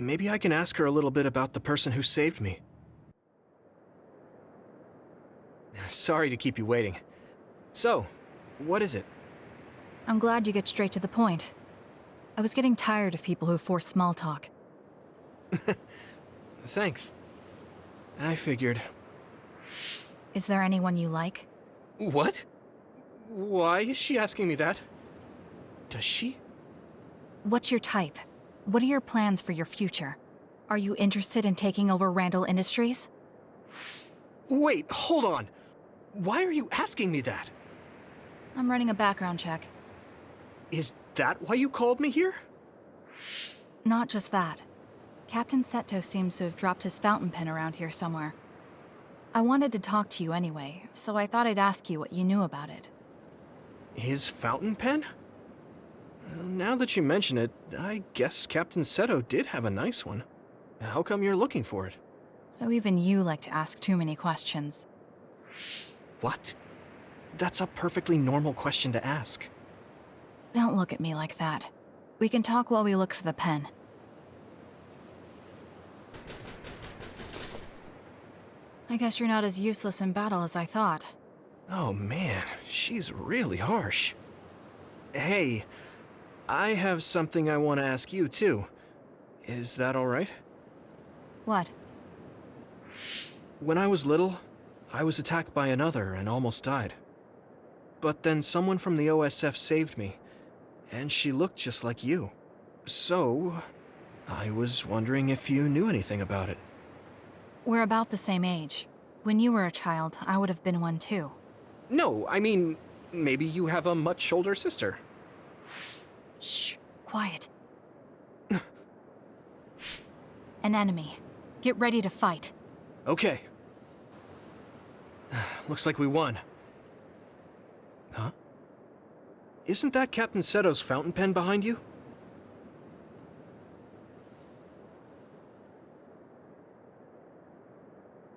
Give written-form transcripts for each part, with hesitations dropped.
Maybe I can ask her a little bit about the person who saved me. Sorry to keep you waiting. So, what is it? I'm glad you get straight to the point. I was getting tired of people who force small talk. Thanks. I figured. Is there anyone you like? What? Why is she asking me that? Does she? What's your type? What are your plans for your future? Are you interested in taking over Randall Industries? Wait, hold on. Why are you asking me that? I'm running a background check. Is that why you called me here? Not just that. Captain Seto seems to have dropped his fountain pen around here somewhere. I wanted to talk to you anyway, so I thought I'd ask you what you knew about it. His fountain pen? Now that you mention it, I guess Captain Seto did have a nice one. How come you're looking for it? So even you like to ask too many questions. What? That's a perfectly normal question to ask. Don't look at me like that. We can talk while we look for the pen. I guess you're not as useless in battle as I thought. Oh man, she's really harsh. Hey, I have something I want to ask you too. Is that alright? What? When I was little, I was attacked by another and almost died. But then someone from the OSF saved me, and she looked just like you. So, I was wondering if you knew anything about it. We're about the same age. When you were a child, I would have been one too. No, I mean, maybe you have a much older sister. Shh, quiet. An enemy. Get ready to fight. Okay. Looks like we won. Huh? Isn't that Captain Seto's fountain pen behind you?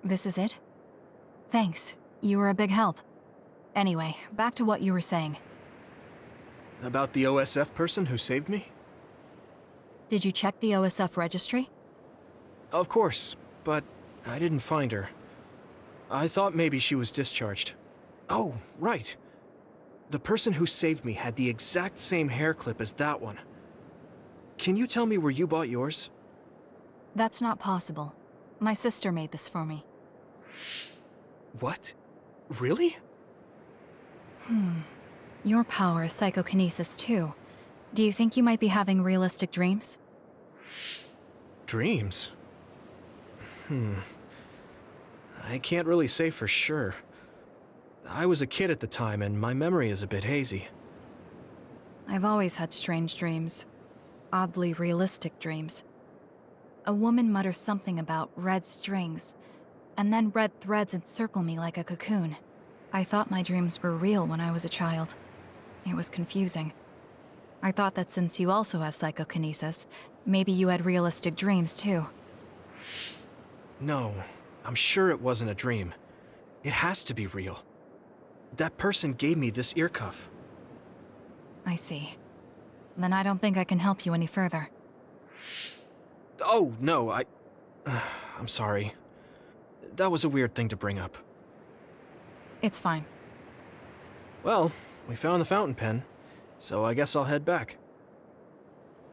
This is it? Thanks. You were a big help. Anyway, back to what you were saying. About the OSF person who saved me? Did you check the OSF registry? Of course, but I didn't find her. I thought maybe she was discharged. Oh, right. The person who saved me had the exact same hair clip as that one. Can you tell me where you bought yours? That's not possible. My sister made this for me. What? Really? Your power is psychokinesis too. Do you think you might be having realistic dreams? Dreams? I can't really say for sure. I was a kid at the time, and my memory is a bit hazy. I've always had strange dreams. Oddly realistic dreams. A woman mutters something about red strings, and then red threads encircle me like a cocoon. I thought my dreams were real when I was a child. It was confusing. I thought that since you also have psychokinesis, maybe you had realistic dreams too. No, I'm sure it wasn't a dream. It has to be real. That person gave me this ear cuff. I see. Then I don't think I can help you any further. Oh, no, I'm sorry. That was a weird thing to bring up. It's fine. Well, we found the fountain pen, so I guess I'll head back.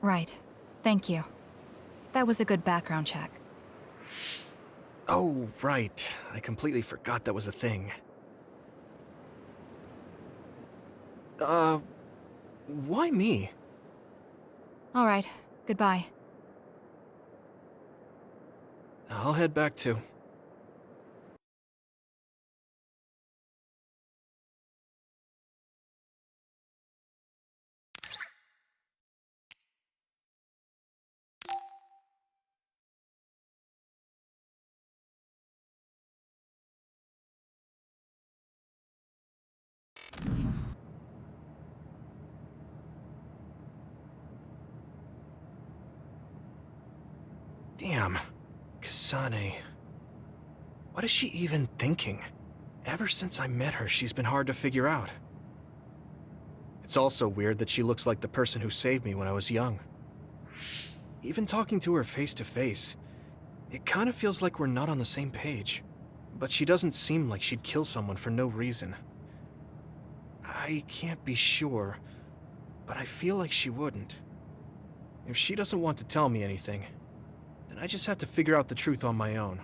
Right. Thank you. That was a good background check. Oh, right. I completely forgot that was a thing. Why me? All right. Goodbye. I'll head back too. Damn. Kasane. What is she even thinking? Ever since I met her, she's been hard to figure out. It's also weird that she looks like the person who saved me when I was young. Even talking to her face to face, it kind of feels like we're not on the same page. But she doesn't seem like she'd kill someone for no reason. I can't be sure, but I feel like she wouldn't. If she doesn't want to tell me anything, then I just have to figure out the truth on my own.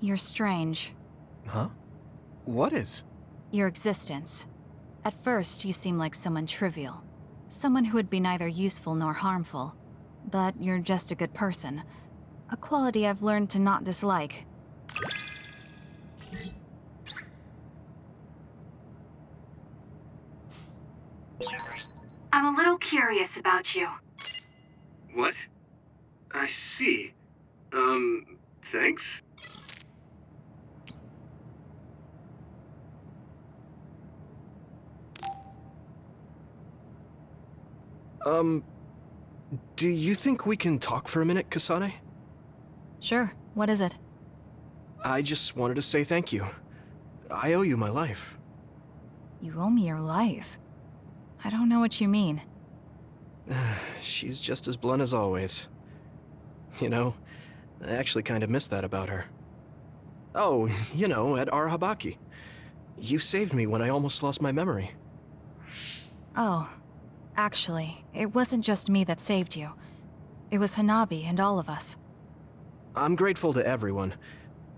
You're strange. Huh? What is? Your existence. At first, you seem like someone trivial. Someone who would be neither useful nor harmful. But you're just a good person. A quality I've learned to not dislike. I'm a little curious about you. What? I see. Thanks? Do you think we can talk for a minute, Kasane? Sure, what is it? I just wanted to say thank you. I owe you my life. You owe me your life. I don't know what you mean. She's just as blunt as always. You know, I actually kind of miss that about her. Oh, you know, at Arahabaki. You saved me when I almost lost my memory. Oh, actually, it wasn't just me that saved you. It was Hanabi and all of us. I'm grateful to everyone,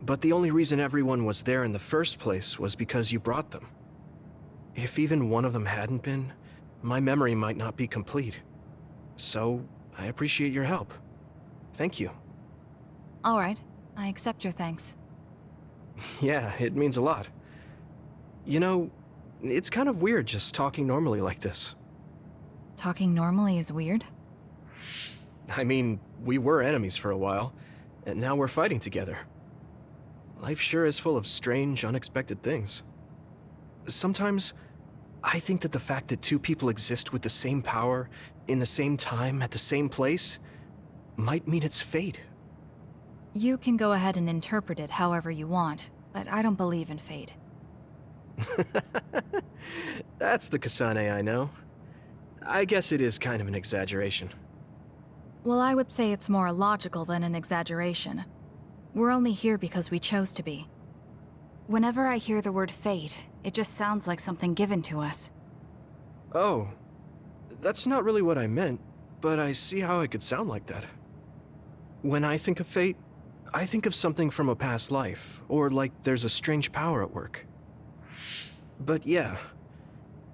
but the only reason everyone was there in the first place was because you brought them. If even one of them hadn't been, my memory might not be complete. So, I appreciate your help. Thank you. All right, I accept your thanks. Yeah, it means a lot. You know, it's kind of weird just talking normally like this. Talking normally is weird? I mean, we were enemies for a while, and now we're fighting together. Life sure is full of strange, unexpected things. Sometimes, I think that the fact that two people exist with the same power, in the same time, at the same place, might mean it's fate. You can go ahead and interpret it however you want, but I don't believe in fate. That's the Kasane I know. I guess it is kind of an exaggeration. Well, I would say it's more logical than an exaggeration. We're only here because we chose to be. Whenever I hear the word fate, it just sounds like something given to us. Oh, that's not really what I meant, but I see how it could sound like that. When I think of fate, I think of something from a past life, or like there's a strange power at work. But yeah,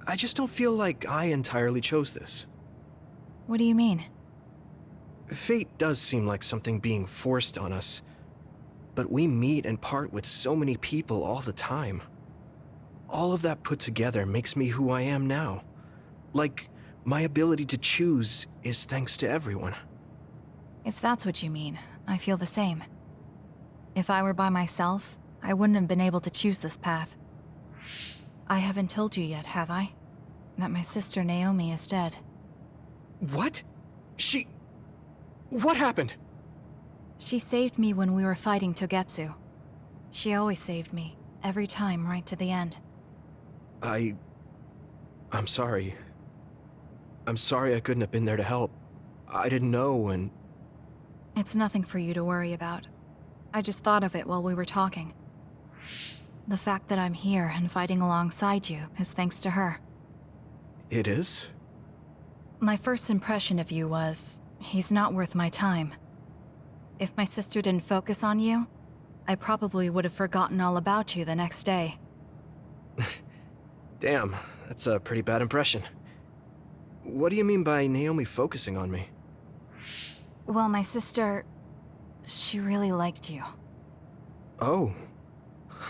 I just don't feel like I entirely chose this. What do you mean? Fate does seem like something being forced on us, but we meet and part with so many people all the time. All of that put together makes me who I am now. Like, my ability to choose is thanks to everyone. If that's what you mean, I feel the same. If I were by myself, I wouldn't have been able to choose this path. I haven't told you yet, have I? That my sister Naomi is dead. What? What happened? She saved me when we were fighting Togetsu. She always saved me, every time right to the end. I'm sorry. I'm sorry I couldn't have been there to help. I didn't know and... It's nothing for you to worry about. I just thought of it while we were talking. The fact that I'm here and fighting alongside you is thanks to her. It is? My first impression of you was, he's not worth my time. If my sister didn't focus on you, I probably would have forgotten all about you the next day. Damn, that's a pretty bad impression. What do you mean by Naomi focusing on me? Well, my sister... she really liked you. Oh,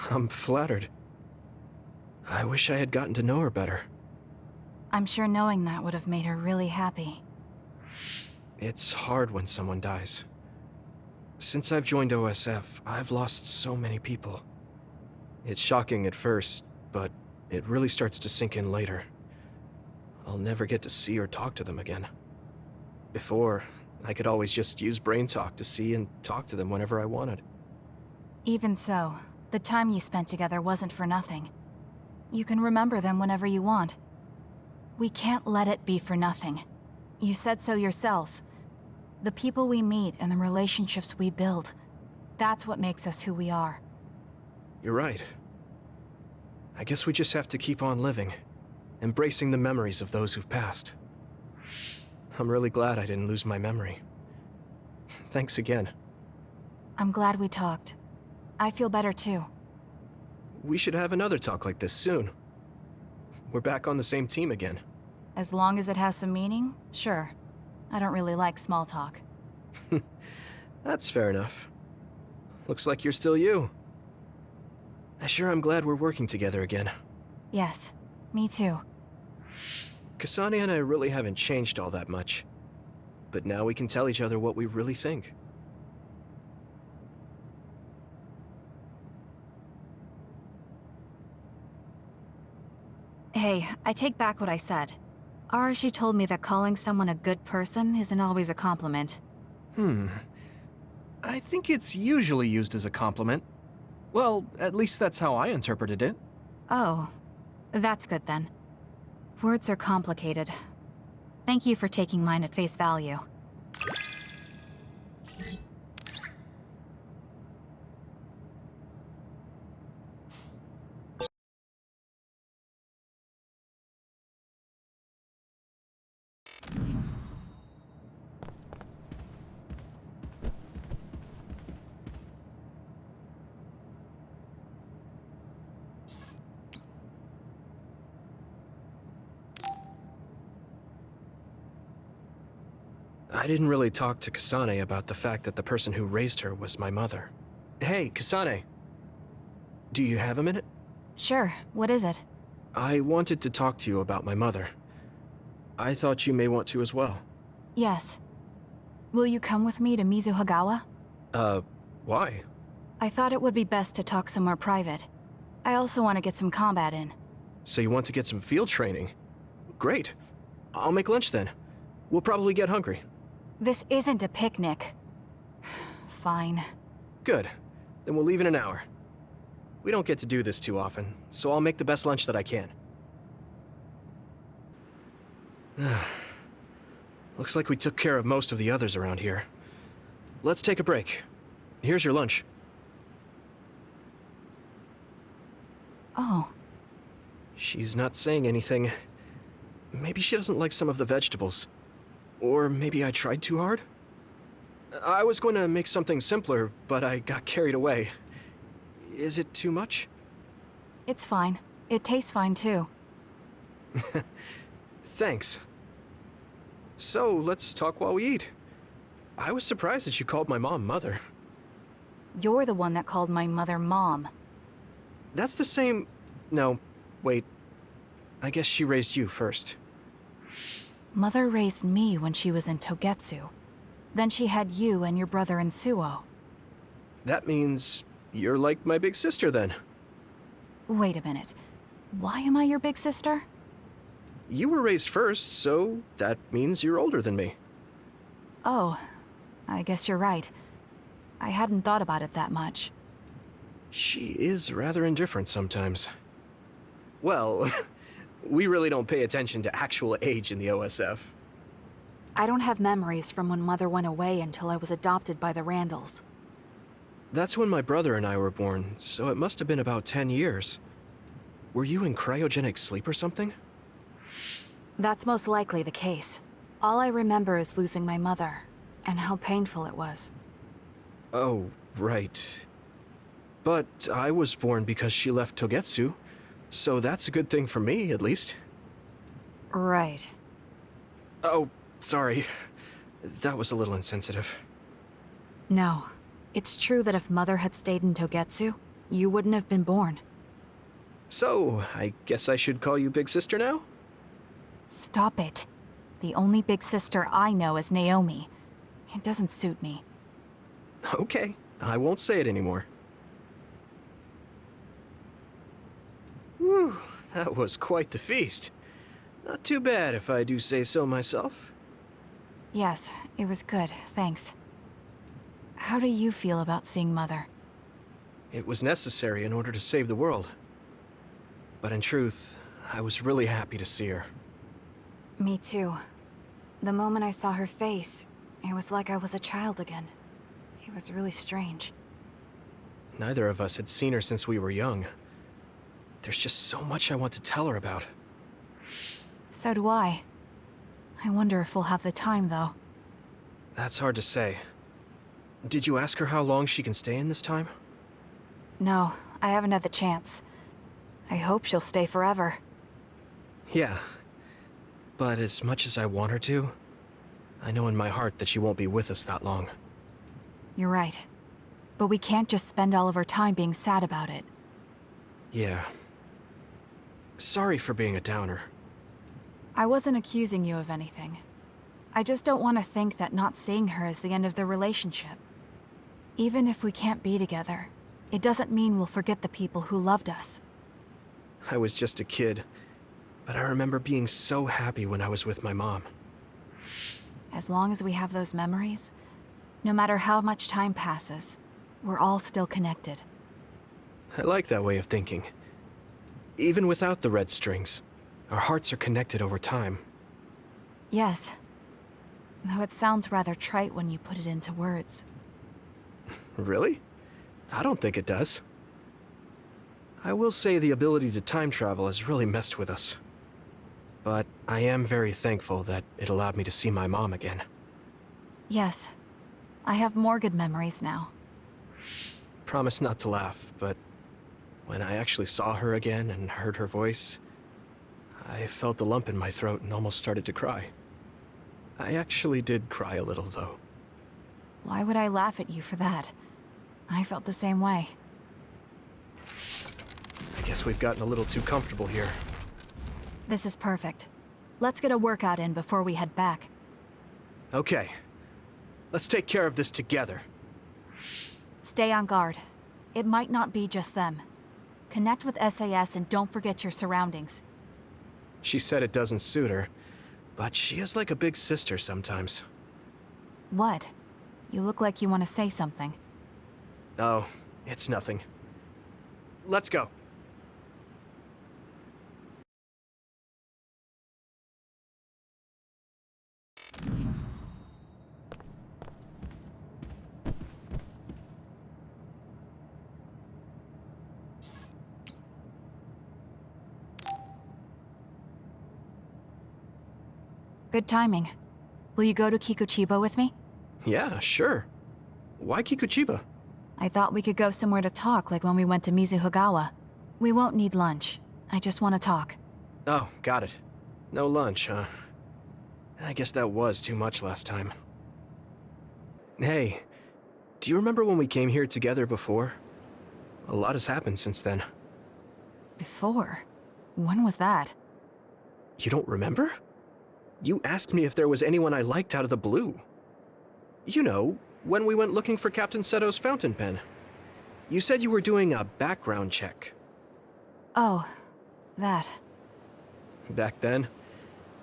I'm flattered. I wish I had gotten to know her better. I'm sure knowing that would have made her really happy. It's hard when someone dies. Since I've joined OSF, I've lost so many people. It's shocking at first, but it really starts to sink in later. I'll never get to see or talk to them again. Before, I could always just use brain talk to see and talk to them whenever I wanted. Even so, the time you spent together wasn't for nothing. You can remember them whenever you want. We can't let it be for nothing. You said so yourself. The people we meet and the relationships we build, that's what makes us who we are. You're right. I guess we just have to keep on living, embracing the memories of those who've passed. I'm really glad I didn't lose my memory. Thanks again. I'm glad we talked. I feel better too. We should have another talk like this soon. We're back on the same team again. As long as it has some meaning, sure. I don't really like small talk. That's fair enough. Looks like you're still you. I sure am glad we're working together again. Yes, me too. Kasane and I really haven't changed all that much. But now we can tell each other what we really think. Hey, I take back what I said. Arashi told me that calling someone a good person isn't always a compliment. I think it's usually used as a compliment. Well, at least that's how I interpreted it. Oh, that's good then. Words are complicated. Thank you for taking mine at face value. I didn't really talk to Kasane about the fact that the person who raised her was my mother. Hey, Kasane. Do you have a minute? Sure, what is it? I wanted to talk to you about my mother. I thought you may want to as well. Yes. Will you come with me to Mizuhagawa? Why? I thought it would be best to talk somewhere private. I also want to get some combat in. So you want to get some field training? Great. I'll make lunch then. We'll probably get hungry. This isn't a picnic. Fine. Good. Then we'll leave in an hour. We don't get to do this too often, so I'll make the best lunch that I can. Looks like we took care of most of the others around here. Let's take a break. Here's your lunch. Oh. She's not saying anything. Maybe she doesn't like some of the vegetables. Or maybe I tried too hard? I was going to make something simpler, but I got carried away. Is it too much? It's fine. It tastes fine too. Thanks. So, let's talk while we eat. I was surprised that you called my mom Mother. You're the one that called my mother Mom. That's the same... No, wait. I guess she raised you first. Mother raised me when she was in Togetsu. Then she had you and your brother in Suo. That means you're like my big sister then. Wait a minute. Why am I your big sister? You were raised first, so that means you're older than me. Oh, I guess you're right. I hadn't thought about it that much. She is rather indifferent sometimes. Well, we really don't pay attention to actual age in the OSF. I don't have memories from when Mother went away until I was adopted by the Randalls. That's when my brother and I were born, so it must have been about 10 years. Were you in cryogenic sleep or something? That's most likely the case. All I remember is losing my mother, and how painful it was. Oh, right. But I was born because she left Togetsu, so that's a good thing for me, at least. Right. Oh, sorry. That was a little insensitive. No. It's true that if Mother had stayed in Togetsu, you wouldn't have been born. So, I guess I should call you Big Sister now? Stop it. The only big sister I know is Naomi. It doesn't suit me. Okay, I won't say it anymore. Whew, that was quite the feast. Not too bad if I do say so myself. Yes, it was good, thanks. How do you feel about seeing Mother? It was necessary in order to save the world. But in truth, I was really happy to see her. Me too. The moment I saw her face, it was like I was a child again. It was really strange. Neither of us had seen her since we were young. There's just so much I want to tell her about. So do I. I wonder if we'll have the time, though. That's hard to say. Did you ask her how long she can stay in this time? No, I haven't had the chance. I hope she'll stay forever. Yeah. But as much as I want her to, I know in my heart that she won't be with us that long. You're right. But we can't just spend all of our time being sad about it. Yeah. Sorry for being a downer. I wasn't accusing you of anything. I just don't want to think that not seeing her is the end of the relationship. Even if we can't be together, it doesn't mean we'll forget the people who loved us. I was just a kid, but I remember being so happy when I was with my mom. As long as we have those memories, no matter how much time passes, we're all still connected. I like that way of thinking. Even without the red strings, our hearts are connected over time. Yes. Though it sounds rather trite when you put it into words. Really? I don't think it does. I will say the ability to time travel has really messed with us. But I am very thankful that it allowed me to see my mom again. Yes. I have more good memories now. Promise not to laugh, but when I actually saw her again and heard her voice, I felt a lump in my throat and almost started to cry. I actually did cry a little, though. Why would I laugh at you for that? I felt the same way. I guess we've gotten a little too comfortable here. This is perfect. Let's get a workout in before we head back. Okay. Let's take care of this together. Stay on guard. It might not be just them. Connect with SAS and don't forget your surroundings. She said it doesn't suit her, but she is like a big sister sometimes. What? You look like you want to say something. Oh, it's nothing. Let's go. Good timing. Will you go to Kikuchiba with me? Yeah, sure. Why Kikuchiba? I thought we could go somewhere to talk, like when we went to Mizuhigawa. We won't need lunch. I just want to talk. Oh, got it. No lunch, huh? I guess that was too much last time. Hey, do you remember when we came here together before? A lot has happened since then. Before? When was that? You don't remember? You asked me if there was anyone I liked out of the blue. You know, when we went looking for Captain Seto's fountain pen. You said you were doing a background check. Oh, that. Back then,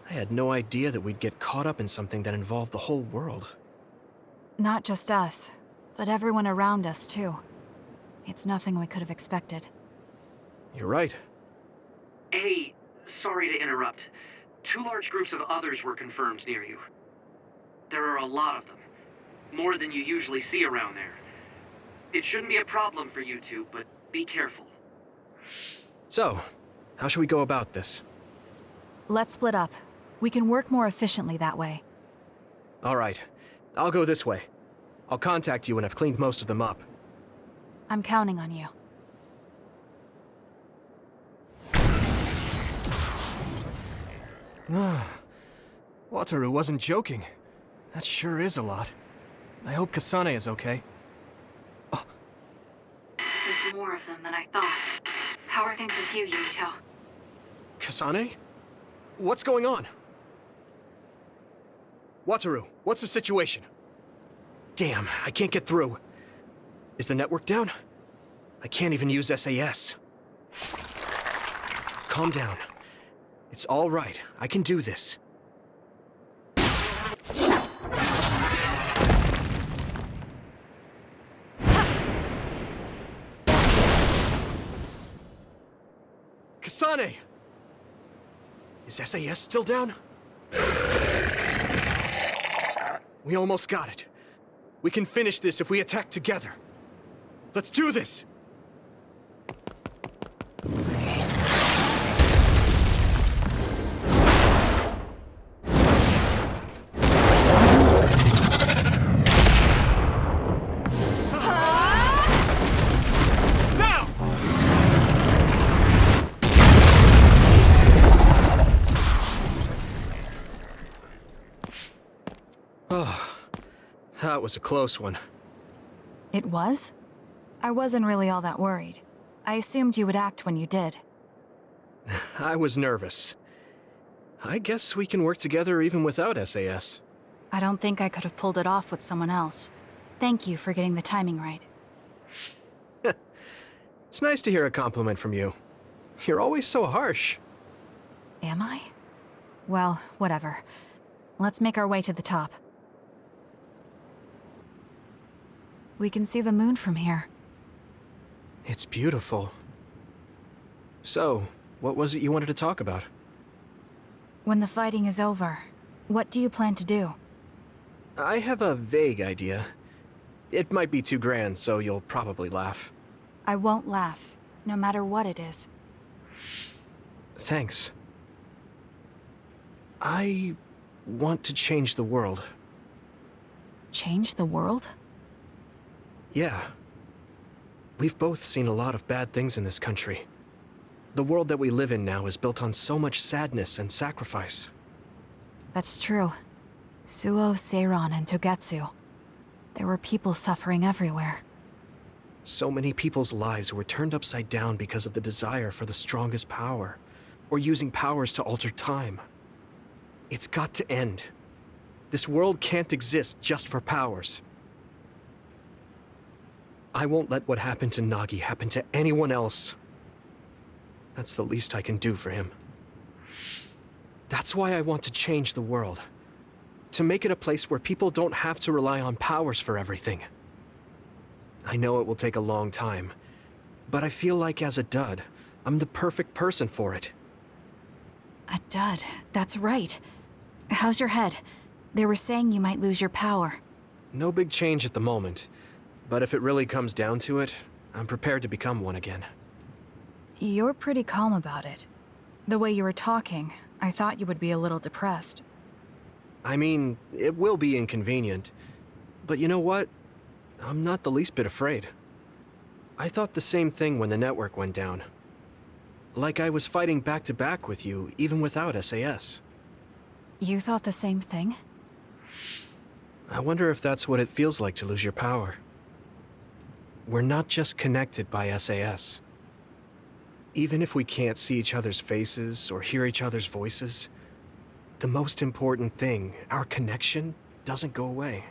I had no idea that we'd get caught up in something that involved the whole world. Not just us, but everyone around us, too. It's nothing we could have expected. You're right. Hey, sorry to interrupt. 2 large groups of others were confirmed near you. There are a lot of them. More than you usually see around there. It shouldn't be a problem for you two, but be careful. So, how should we go about this? Let's split up. We can work more efficiently that way. All right. I'll go this way. I'll contact you when I've cleaned most of them up. I'm counting on you. Wataru wasn't joking. That sure is a lot. I hope Kasane is okay. There's more of them than I thought. How are things with you, Yumito? Kasane? What's going on? Wataru, what's the situation? Damn, I can't get through. Is the network down? I can't even use SAS. Calm down. It's all right. I can do this. Kasane! Is SAS still down? We almost got it. We can finish this if we attack together. Let's do this! Now! Oh, that was a close one. It was? I wasn't really all that worried. I assumed you would act when you did. I was nervous. I guess we can work together even without SAS. I don't think I could have pulled it off with someone else. Thank you for getting the timing right. It's nice to hear a compliment from you. You're always so harsh. Am I? Well, whatever. Let's make our way to the top. We can see the moon from here. It's beautiful. So, what was it you wanted to talk about? When the fighting is over, what do you plan to do? I have a vague idea. It might be too grand, so you'll probably laugh. I won't laugh, no matter what it is. Thanks. I want to change the world. Change the world? Yeah. We've both seen a lot of bad things in this country. The world that we live in now is built on so much sadness and sacrifice. That's true. Suo, Seiron, and Togetsu. There were people suffering everywhere. So many people's lives were turned upside down because of the desire for the strongest power, or using powers to alter time. It's got to end. This world can't exist just for powers. I won't let what happened to Nagi happen to anyone else. That's the least I can do for him. That's why I want to change the world. To make it a place where people don't have to rely on powers for everything. I know it will take a long time, but I feel like as a dud, I'm the perfect person for it. A dud, that's right. How's your head? They were saying you might lose your power. No big change at the moment, but if it really comes down to it, I'm prepared to become one again. You're pretty calm about it. The way you were talking, I thought you would be a little depressed. I mean, it will be inconvenient, but you know what? I'm not the least bit afraid. I thought the same thing when the network went down. Like I was fighting back-to-back with you, even without SAS. You thought the same thing? I wonder if that's what it feels like to lose your power. We're not just connected by SAS. Even if we can't see each other's faces or hear each other's voices, the most important thing, our connection, doesn't go away.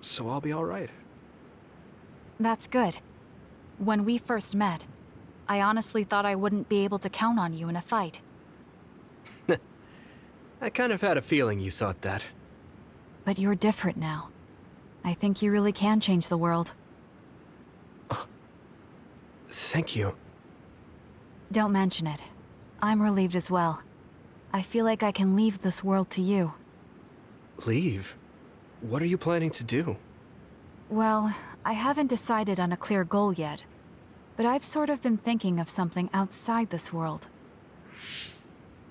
So I'll be all right. That's good. When we first met, I honestly thought I wouldn't be able to count on you in a fight. I kind of had a feeling you thought that. But you're different now. I think you really can change the world. Thank you. Don't mention it. I'm relieved as well. I feel like I can leave this world to you. Leave? What are you planning to do? Well, I haven't decided on a clear goal yet, but I've sort of been thinking of something outside this world.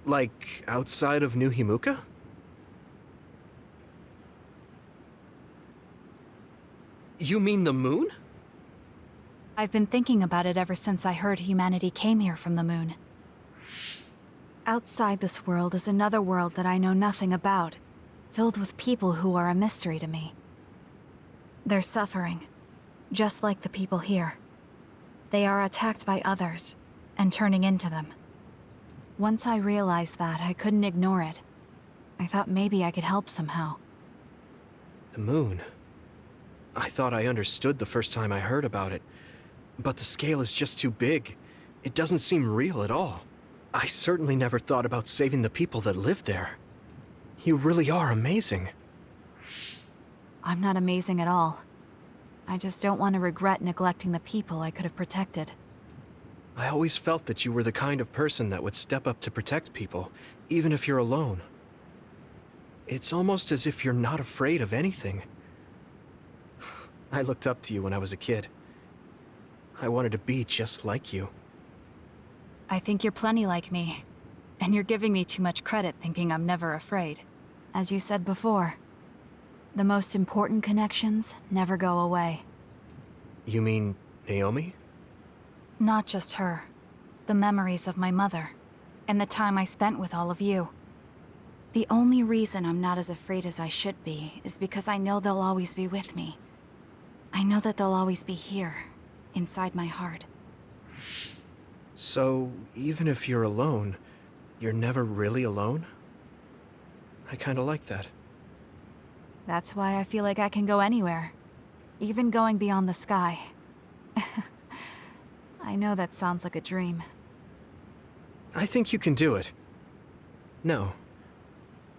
Like, outside of New Himuka? You mean the moon? I've been thinking about it ever since I heard humanity came here from the moon. Outside this world is another world that I know nothing about, filled with people who are a mystery to me. They're suffering, just like the people here. They are attacked by others, and turning into them. Once I realized that, I couldn't ignore it. I thought maybe I could help somehow. The moon? I thought I understood the first time I heard about it, but the scale is just too big. It doesn't seem real at all. I certainly never thought about saving the people that live there. You really are amazing. I'm not amazing at all. I just don't want to regret neglecting the people I could have protected. I always felt that you were the kind of person that would step up to protect people, even if you're alone. It's almost as if you're not afraid of anything. I looked up to you when I was a kid. I wanted to be just like you. I think you're plenty like me. And you're giving me too much credit thinking I'm never afraid. As you said before, the most important connections never go away. You mean Naomi? Not just her. The memories of my mother. And the time I spent with all of you. The only reason I'm not as afraid as I should be is because I know they'll always be with me. I know that they'll always be here, inside my heart. So, even if you're alone, you're never really alone? I kinda like that. That's why I feel like I can go anywhere. Even going beyond the sky. I know that sounds like a dream. I think you can do it. No.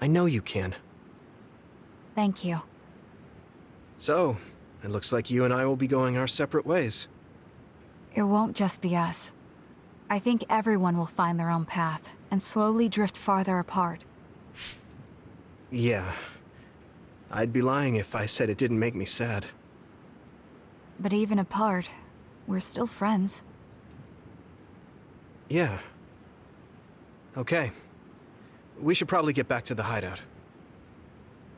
I know you can. Thank you. So, it looks like you and I will be going our separate ways. It won't just be us. I think everyone will find their own path and slowly drift farther apart. Yeah. I'd be lying if I said it didn't make me sad. But even apart, we're still friends. Yeah. Okay. We should probably get back to the hideout.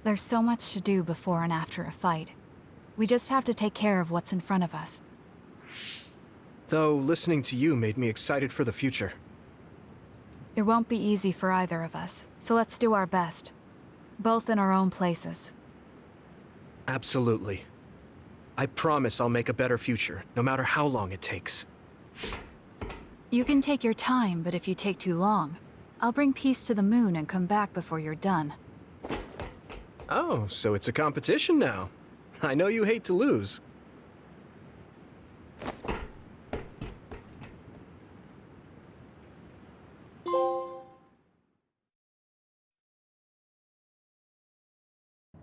There's so much to do before and after a fight. We just have to take care of what's in front of us. Though, listening to you made me excited for the future. It won't be easy for either of us, so let's do our best. Both in our own places. Absolutely. I promise I'll make a better future, no matter how long it takes. You can take your time, but if you take too long, I'll bring peace to the moon and come back before you're done. Oh, so it's a competition now. I know you hate to lose.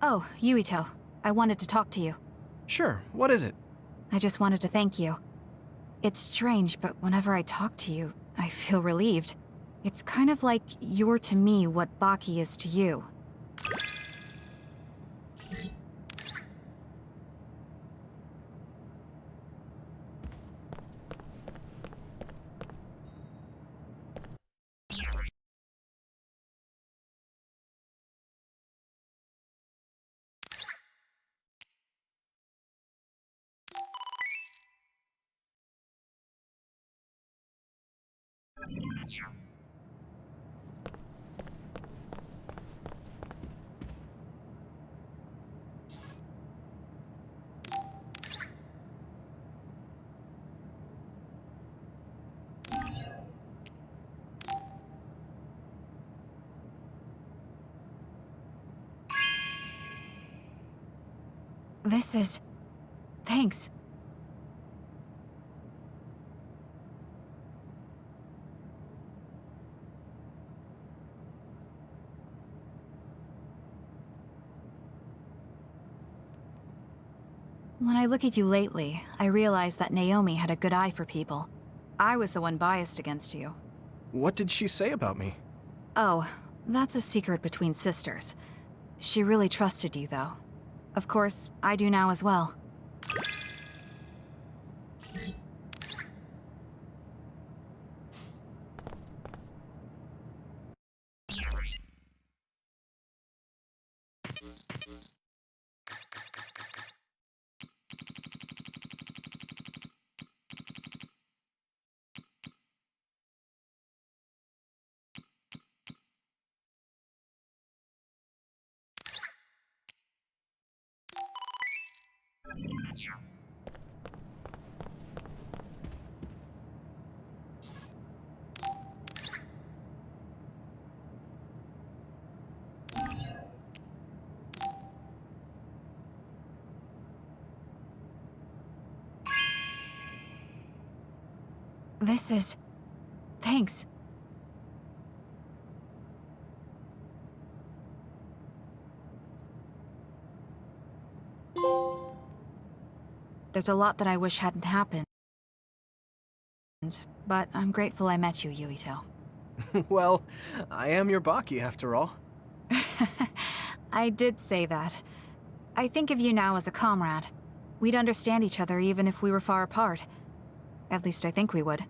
Oh, Yuito. I wanted to talk to you. Sure, what is it? I just wanted to thank you. It's strange, but whenever I talk to you, I feel relieved. It's kind of like you're to me what Baki is to you. This is... Thanks. When I look at you lately, I realize that Naomi had a good eye for people. I was the one biased against you. What did she say about me? Oh, that's a secret between sisters. She really trusted you, though. Of course, I do now as well. This is... Thanks. There's a lot that I wish hadn't happened. but I'm grateful I met you, Yuito. Well, I am your Baki after all. I did say that. I think of you now as a comrade. We'd understand each other even if we were far apart. At least I think we would.